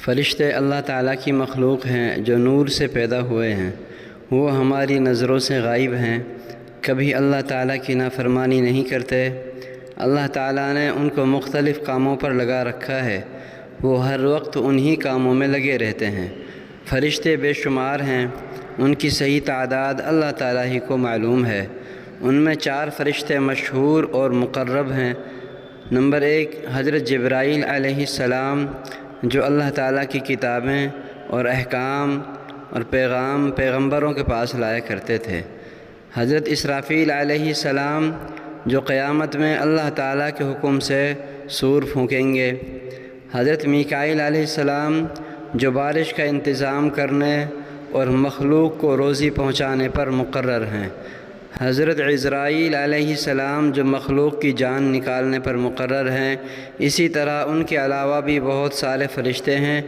فرشتے اللہ تعالیٰ کی مخلوق ہیں جو نور سے پیدا ہوئے ہیں۔ وہ ہماری نظروں سے غائب ہیں، کبھی اللہ تعالیٰ کی نافرمانی نہیں کرتے۔ اللہ تعالیٰ نے ان کو مختلف کاموں پر لگا رکھا ہے، وہ ہر وقت انہی کاموں میں لگے رہتے ہیں۔ فرشتے بے شمار ہیں، ان کی صحیح تعداد اللہ تعالیٰ ہی کو معلوم ہے۔ ان میں 4 فرشتے مشہور اور مقرب ہیں۔ نمبر 1، حضرت جبرائیل علیہ السلام، جو اللہ تعالیٰ کی کتابیں اور احکام اور پیغمبروں کے پاس لایا کرتے تھے۔ حضرت اسرافیل علیہ السلام، جو قیامت میں اللہ تعالیٰ کے حکم سے سور پھونکیں گے۔ حضرت میکائیل علیہ السلام، جو بارش کا انتظام کرنے اور مخلوق کو روزی پہنچانے پر مقرر ہیں۔ حضرت عزرائیل علیہ السلام، جو مخلوق کی جان نکالنے پر مقرر ہیں۔ اسی طرح ان کے علاوہ بھی بہت سارے فرشتے ہیں